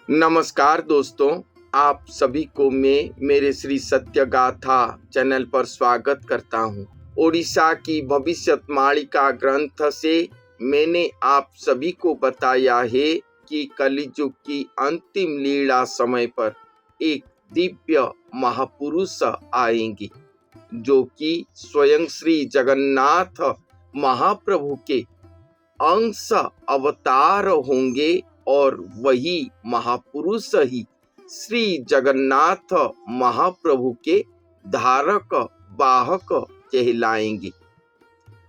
नमस्कार दोस्तों, आप सभी को मैं मेरे श्री सत्य गाथा चैनल पर स्वागत करता हूँ। ओडिशा की भविष्यवाणी ग्रंथ से मैंने आप सभी को बताया है कि कलियुग की अंतिम लीला समय पर एक दिव्य महापुरुष आएंगे जो कि स्वयं श्री जगन्नाथ महाप्रभु के अंश अवतार होंगे और वही महापुरुष ही श्री जगन्नाथ महाप्रभु के धारक वाहक कहलाएंगे।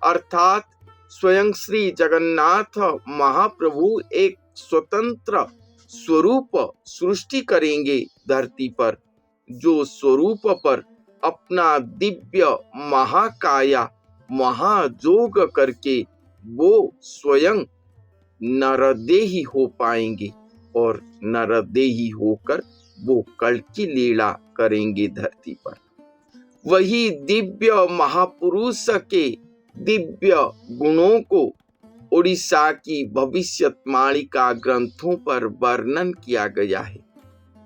अर्थात स्वयं श्री जगन्नाथ महाप्रभु एक स्वतंत्र स्वरूप सृष्टि करेंगे धरती पर, जो स्वरूप पर अपना दिव्य महाकाया महाजोग करके वो स्वयं नरदेही हो पाएंगे और नरदेही होकर वो कल की लीला करेंगे धरती पर। वही दिव्य महापुरुष के दिव्य गुणों को ओडिशा की भविष्यवाणी ग्रंथों पर वर्णन किया गया है।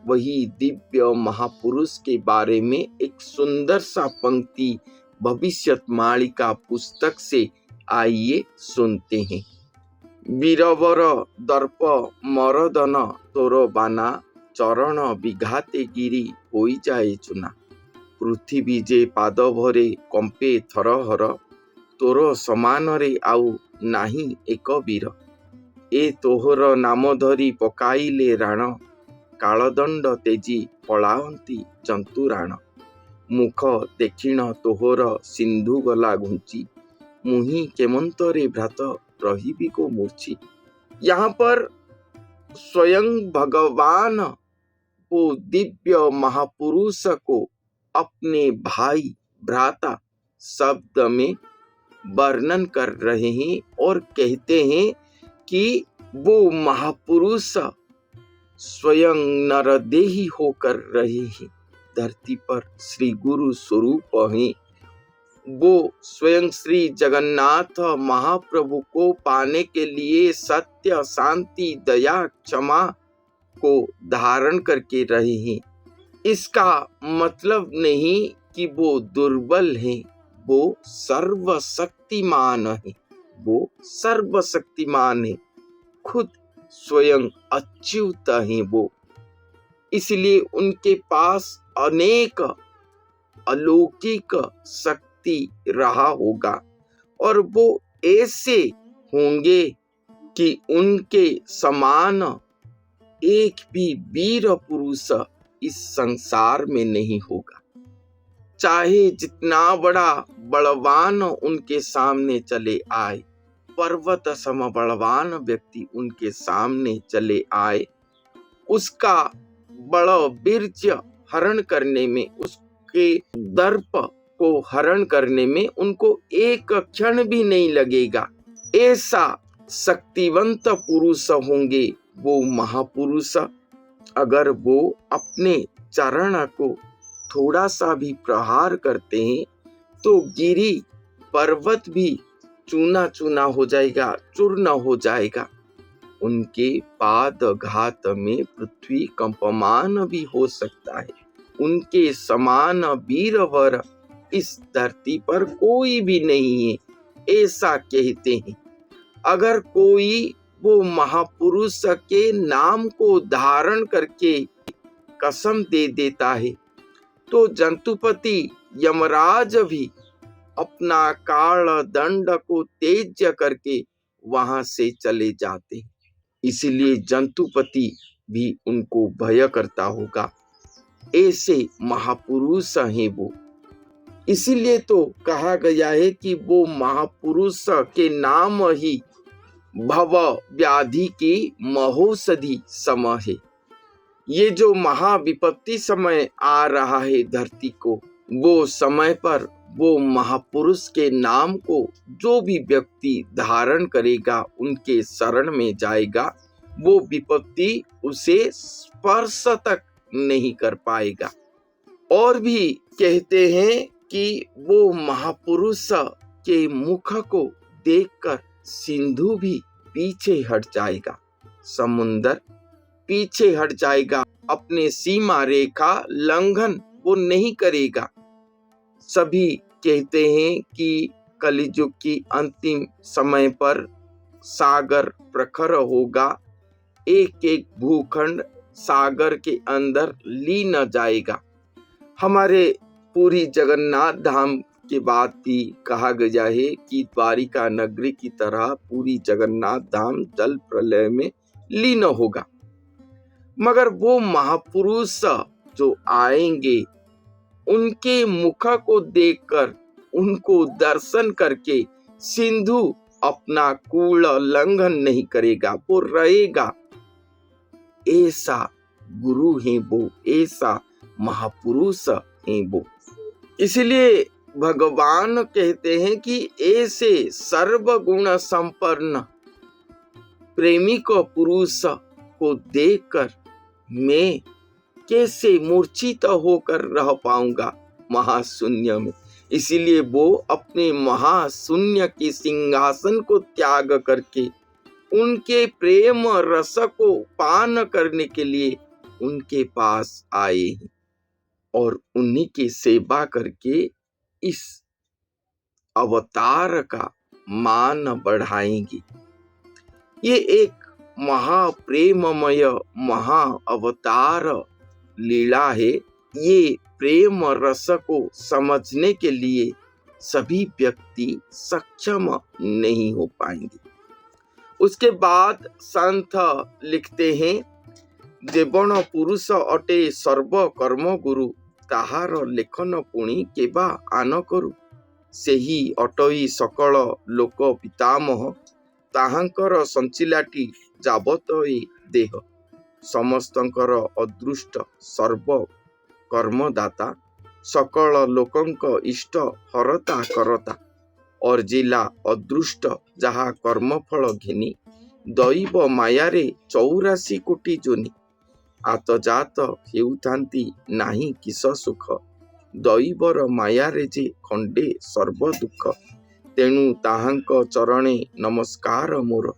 वही दिव्य महापुरुष के बारे में एक सुंदर सा पंक्ति भविष्यवाणी पुस्तक से आइए सुनते हैं। वीरवर दर्प मरदन तोर बाना, चरण विघाते गिरी होई जाए चुना। पृथ्वी जे पाद भरे कंपे थरहर, तोर समान रे आउ नाही एक वीर। ए तोहर नाम धरी पकाइले राण, कालदंड तेजी पलावंती जंतु राण। मुख देखिण तोहर सिंधु गला घुंची, मुही केमंतरे भ्रात रही को मूर्छी। यहाँ पर स्वयं भगवान वो दिव्य महापुरुष को अपने भाई भ्राता शब्द में वर्णन कर रहे हैं और कहते हैं कि वो महापुरुष स्वयं नरदेही होकर रहे हैं धरती पर, श्री गुरु स्वरूप हैं। वो स्वयं श्री जगन्नाथ महाप्रभु को पाने के लिए सत्य, शांति, दया, क्षमा को धारण करके रहे हैं। इसका मतलब नहीं कि वो दुर्बल हैं, वो सर्वशक्तिमान है। वो सर्वशक्तिमान है, खुद स्वयं अच्युत हैं वो। इसलिए उनके पास अनेक अलौकिक शक्ति रहा होगा और वो ऐसे होंगे कि उनके समान एक भी वीर पुरुष इस संसार में नहीं होगा। चाहे जितना बड़ा बलवान उनके सामने चले आए, पर्वत सम बलवान व्यक्ति उनके सामने चले आए, उसका बड़ा वीर्य हरण करने में, उसके दर्प को हरण करने में उनको एक क्षण भी नहीं लगेगा। ऐसा शक्तिवंत पुरुष होंगे वो महापुरुष। अगर वो अपने चरण को थोड़ा सा भी प्रहार करते हैं तो गिरी पर्वत भी चूना चूना हो जाएगा, चूर्ण हो जाएगा। उनके पाद घात में पृथ्वी कंपमान भी हो सकता है। उनके समान वीरवर इस धरती पर कोई भी नहीं है, ऐसा कहते हैं। अगर कोई वो महापुरुष के नाम को धारण करके कसम दे देता है तो जंतुपति यमराज भी अपना काल दंड को तेज करके वहां से चले जाते हैं। इसलिए जंतुपति भी उनको भय करता होगा। ऐसे महापुरुष हैं वो। इसीलिए तो कहा गया है कि वो महापुरुष के नाम ही भव व्याधि की महौषधि सम है। ये जो महाविपत्ति समय आ रहा है धरती को, वो समय पर वो महापुरुष के नाम को जो भी व्यक्ति धारण करेगा, उनके शरण में जाएगा, वो विपत्ति उसे स्पर्श तक नहीं कर पाएगा। और भी कहते हैं कि वो महापुरुष के मुख को देखकर सिंधु भी पीछे हट जाएगा, समुंदर पीछे हट जाएगा, अपने सीमा रेखा लंघन वो नहीं करेगा। सभी कहते हैं कि कलियुग की अंतिम समय पर सागर प्रखर होगा, एक एक भूखंड सागर के अंदर लीन जाएगा। हमारे पूरी जगन्नाथ धाम के बाद भी कहा गया है कि द्वारिका नगरी की तरह पूरी जगन्नाथ धाम जल प्रलय में लीन होगा। मगर वो महापुरुष जो आएंगे, उनके मुख को देखकर, उनको दर्शन करके सिंधु अपना कूल लंघन नहीं करेगा, वो रहेगा। ऐसा गुरु है वो, ऐसा महापुरुष है वो। इसलिए भगवान कहते हैं कि ऐसे सर्वगुण संपन्न प्रेमी को पुरुष को देखकर मैं कैसे मूर्छित होकर रह पाऊंगा महाशून्य में। इसीलिए वो अपने महाशून्य के सिंहासन को त्याग करके उनके प्रेम रस को पान करने के लिए उनके पास आए हैं और उन्हीं की सेवा करके इस अवतार का मान बढ़ाएंगे। ये एक महाप्रेममय महा अवतार लीला है। ये प्रेम रस को समझने के लिए सभी व्यक्ति सक्षम नहीं हो पाएंगे। उसके बाद संत लिखते हैं, देवण पुरुष अटे सर्व कर्म गुरु, ताहार लेखन पुणी केबा आन करू, सेही अटई सकल लोक पितामह, ताहांकर संचिलाटी जाबतई देह, समस्तंकर अदृष्ट सर्व कर्मदाता, सकल लोकंक इष्ट हरता करता, और जिला अदृष्ट जहा कर्मफल घिनी, दैव मायारे 84 कोटी जोनी, आतजात हेउथांती नाही किस सुख, दैवर मायारे जे खंडे सर्व दुख, तेणु ताहांक चरणे नमस्कार मोर,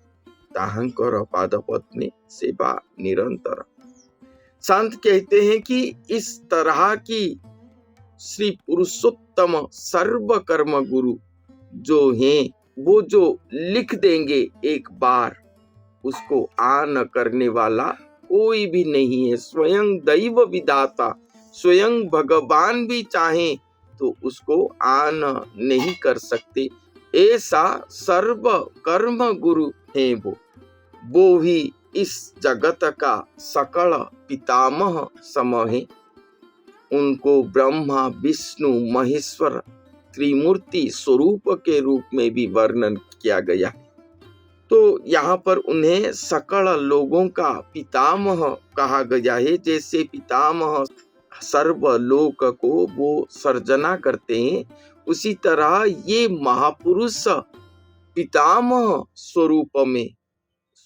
ताहांकर पादपद्मे सेवा निरंतर। संत कहते हैं कि इस तरह की श्री पुरुषोत्तम सर्व कर्म गुरु जो हैं, वो जो लिख देंगे एक बार, उसको आन करने वाला कोई भी नहीं है। स्वयं दैव विधाता, स्वयं भगवान भी चाहे तो उसको आन नहीं कर सकते। ऐसा सर्व कर्म गुरु है वो ही इस जगत का सकल पितामह सम है। उनको ब्रह्मा विष्णु महेश्वर त्रिमूर्ति स्वरूप के रूप में भी वर्णन किया गया। तो यहाँ पर उन्हें सकल लोगों का पितामह कहा गया है। जैसे पितामह सर्वलोक को वो सर्जना करते हैं, उसी तरह ये महापुरुष पितामह स्वरूप में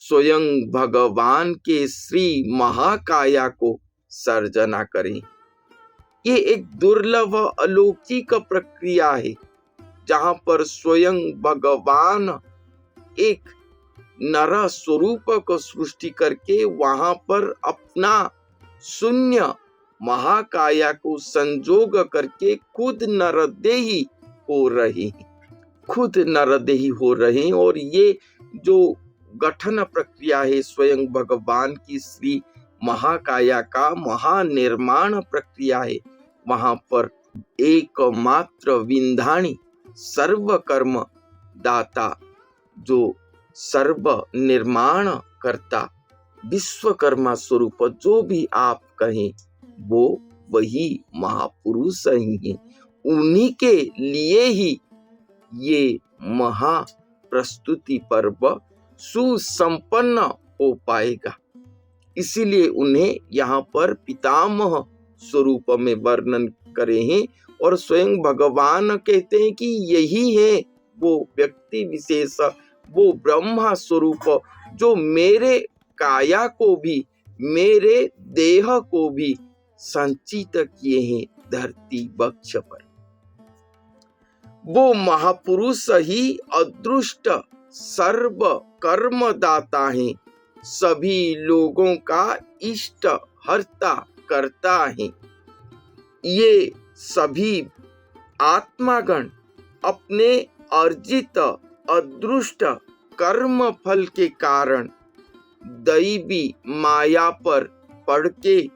स्वयं भगवान के श्री महाकाया को सर्जना करें। ये एक दुर्लभ अलौकिक प्रक्रिया है, जहां पर स्वयं भगवान एक नर स्वरूप को सृष्टि करके वहां पर अपना शून्य महाकाया को संजोग करके खुद नरदेही हो रहे हैं, खुद नरदेही हो रहे हैं। और ये जो गठन प्रक्रिया है स्वयं भगवान की श्री महाकाया का महानिर्माण प्रक्रिया है। वहां पर एकमात्र विंधाणी सर्व कर्म दाता, जो सर्व निर्माण करता विश्वकर्मा स्वरूप जो भी आप कहें, वो वही महापुरुष ही हैं। उन्हीं के लिए ही ये महा प्रस्तुति पर्व सुसंपन्न हो पाएगा। इसीलिए उन्हें यहाँ पर पितामह स्वरूप में वर्णन करे हैं। और स्वयं भगवान कहते हैं कि यही है वो व्यक्ति विशेष, वो ब्रह्मा स्वरूप जो मेरे काया को भी, मेरे देह को भी संचित किए हैं धरती वक्ष पर। वो महापुरुष ही अदृष्ट सर्व कर्मदाता हैं। सभी लोगों का इष्ट हरता करता है। ये सभी आत्मागण अपने अर्जित अदृष्ट कर्म फल के कारण दैवी माया पर पड़ के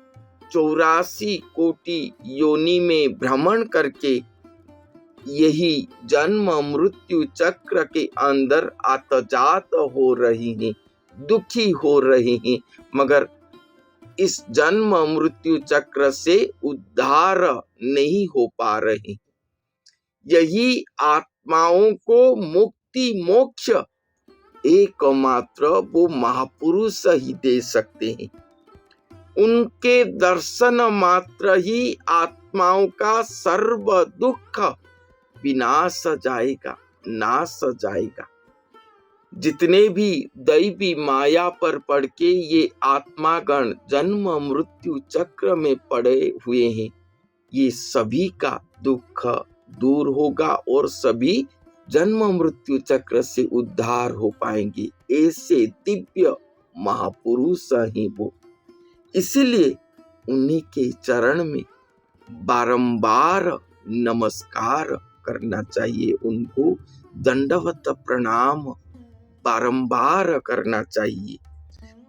84 कोटि योनि में भ्रमण करके यही जन्म मृत्यु चक्र के अंदर आतजात हो रही हैं, दुखी हो रही हैं, मगर इस जन्म मृत्यु चक्र से उद्धार नहीं हो पा रही। यही आत्माओं को मुक्ति मोक्ष एकमात्र वो महापुरुष ही दे सकते हैं। उनके दर्शन मात्र ही आत्माओं का सर्व दुख विनाश जाएगा, नाश जाएगा। जितने भी दैवी माया पर पड़ के ये आत्मागण जन्म मृत्यु चक्र में पड़े हुए हैं, ये सभी का दुख दूर होगा और सभी जन्म मृत्यु चक्र से उद्धार हो पाएंगे। ऐसे दिव्य महापुरुष हैं वो। इसीलिए उन्हीं के चरण में बारंबार नमस्कार करना चाहिए, उनको दंडवत प्रणाम बारंबार करना चाहिए।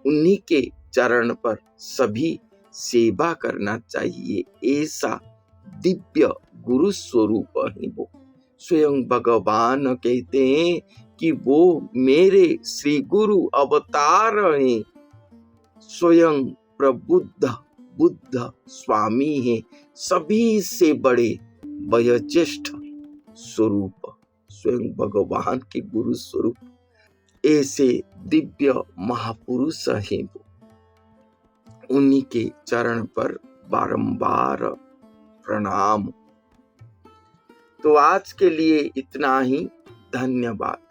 उन्हीं के चरण पर सभी सेवा करना चाहिए। ऐसा दिव्य गुरु स्वरूप है वो। स्वयं भगवान कहते हैं कि वो मेरे श्री गुरु अवतार हैं, स्वयं प्रबुद्ध बुद्ध स्वामी हैं, सभी से बड़े वयोज्येष्ठ स्वरूप स्वयं भगवान के गुरु स्वरूप। ऐसे दिव्य महापुरुष हैं वो। उन्हीं के चरण पर बारंबार प्रणाम। तो आज के लिए इतना ही। धन्यवाद।